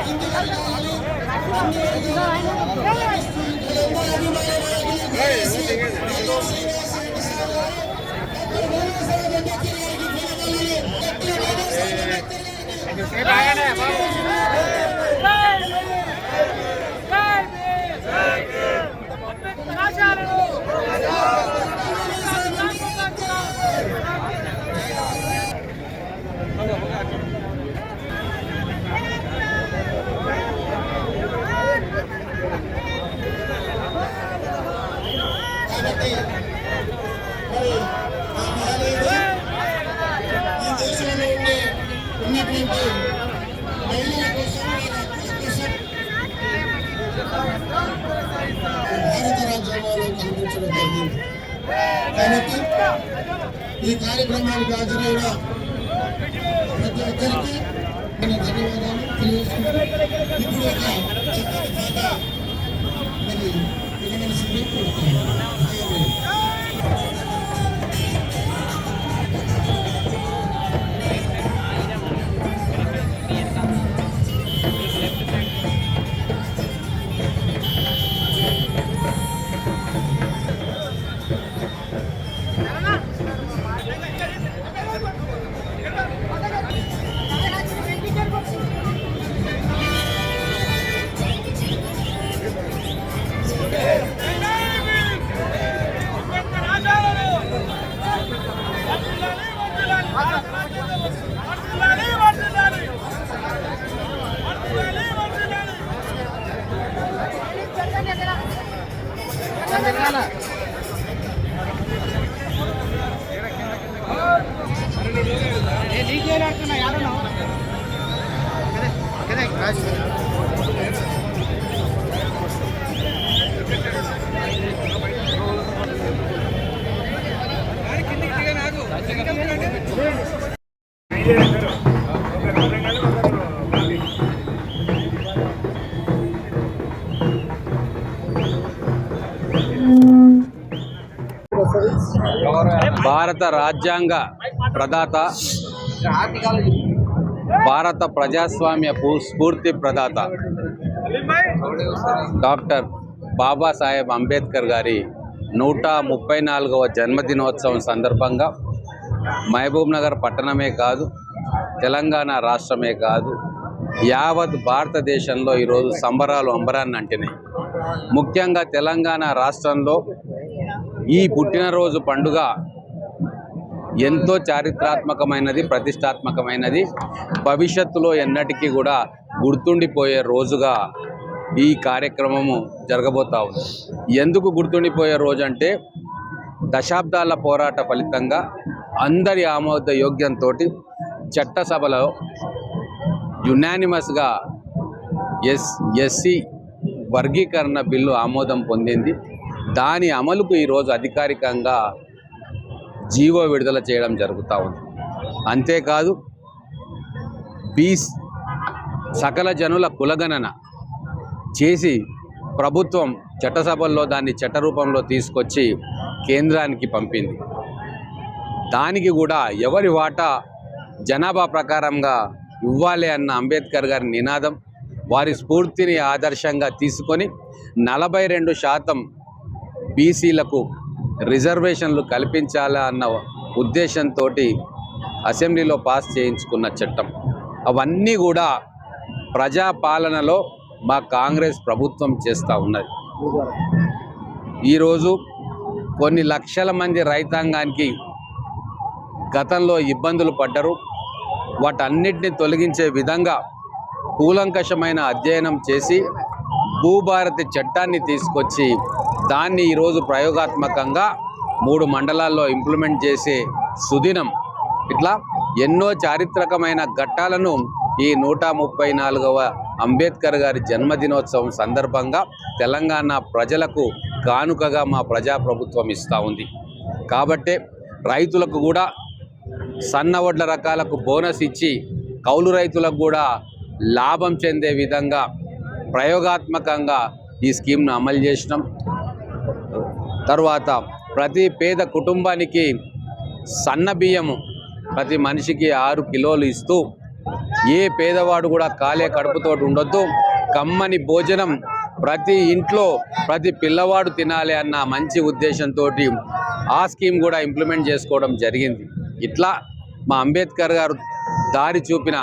కాబట్టి ఈ కార్యక్రమానికి హాజరైన ప్రతి ఒక్కరికి ధన్యవాదాలు తెలియజేసుకుంటూ ఇప్పుడు ఒక చక్కటి పాట మరి వినవలసింది కోరుతున్నాను. భారత రాజ్యాంగ ప్రదాత, భారత ప్రజాస్వామ్య స్ఫూర్తి ప్రదాత డాక్టర్ బాబాసాహెబ్ అంబేద్కర్ గారి 134వ జన్మదినోత్సవం సందర్భంగా మహబూబ్నగర్ పట్టణమే కాదు, తెలంగాణ రాష్ట్రమే కాదు, యావత్ భారతదేశంలో ఈరోజు సంబరాలు అంబరాన్ని అంటినాయి. ముఖ్యంగా తెలంగాణ రాష్ట్రంలో ఈ పుట్టినరోజు పండుగ ఎంతో చారిత్రాత్మకమైనది, ప్రతిష్టాత్మకమైనది. భవిష్యత్తులో ఎన్నటికీ కూడా గుర్తుండిపోయే రోజుగా ఈ కార్యక్రమము జరగబోతా ఉంది. ఎందుకు గుర్తుండిపోయే రోజు అంటే, దశాబ్దాల పోరాట ఫలితంగా అందరి ఆమోద యోగ్యంతో చట్టసభలో యునానిమస్గా ఎస్సీ వర్గీకరణ బిల్లు ఆమోదం పొందింది. దాని అమలుకు ఈరోజు అధికారికంగా జీవో విడుదల చేయడం జరుగుతూ ఉంది. అంతేకాదు, సకల జనుల కులగణన చేసి ప్రభుత్వం చట్టసభల్లో దాన్ని చట్టరూపంలో తీసుకొచ్చి కేంద్రానికి పంపింది. దానికి కూడా ఎవరి వాటా జనాభా ప్రకారంగా ఇవ్వాలి అన్న అంబేద్కర్ గారి నినాదం, వారి స్ఫూర్తిని ఆదర్శంగా తీసుకొని 42% బీసీలకు రిజర్వేషన్లు కల్పించాలా అన్న ఉద్దేశంతో అసెంబ్లీలో పాస్ చేయించుకున్న చట్టం. అవన్నీ కూడా ప్రజాపాలనలో మా కాంగ్రెస్ ప్రభుత్వం చేస్తూ ఉన్నది. ఈరోజు కొన్ని లక్షల మంది రైతాంగానికి గతంలో ఇబ్బందులు పడ్డరు. వాటన్నిటిని తొలగించే విధంగా కూలంకషమైన అధ్యయనం చేసి భూభారతి చట్టాన్ని తీసుకొచ్చి దాన్ని ఈరోజు ప్రయోగాత్మకంగా 3 మండలాల్లో ఇంప్లిమెంట్ చేసే సుదినం. ఇట్లా ఎన్నో చారిత్రకమైన ఘట్టాలను ఈ 134వ అంబేద్కర్ గారి జన్మదినోత్సవం సందర్భంగా తెలంగాణ ప్రజలకు కానుకగా మా ప్రజాప్రభుత్వం ఇస్తూ ఉంది. కాబట్టే రైతులకు కూడా సన్న వడ్ల రకాలకు బోనస్ ఇచ్చి కౌలు రైతులకు కూడా లాభం చెందే విధంగా ప్రయోగాత్మకంగా ఈ స్కీమ్ను అమలు చేసినాం. తర్వాత ప్రతి పేద కుటుంబానికి సన్న బియ్యము ప్రతి మనిషికి 6 కిలోలు ఇస్తూ ఏ పేదవాడు కూడా కాలే కడుపుతో ఉండొద్దు, కమ్మని భోజనం ప్రతి ఇంట్లో ప్రతి పిల్లవాడు తినాలి అన్న మంచి ఉద్దేశంతో ఆ స్కీమ్ కూడా ఇంప్లిమెంట్ చేసుకోవడం జరిగింది. ఇట్లా మా అంబేద్కర్ గారు దారి చూపిన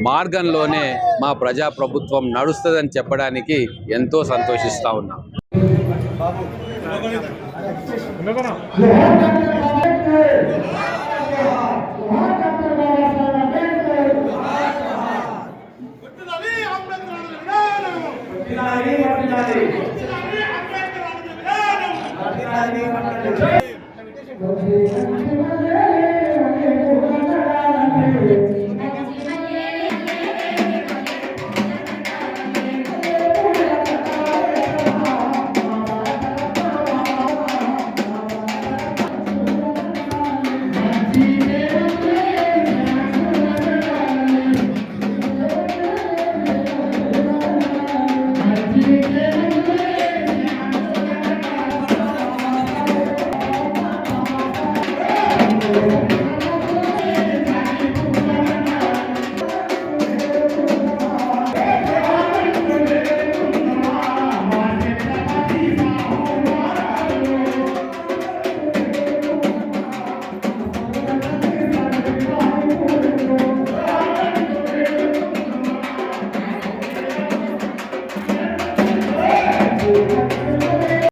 మార్గంలోనే మా ప్రజాప్రభుత్వం నడుస్తుందని చెప్పడానికి ఎంతో సంతోషిస్తూ ఉన్నాం.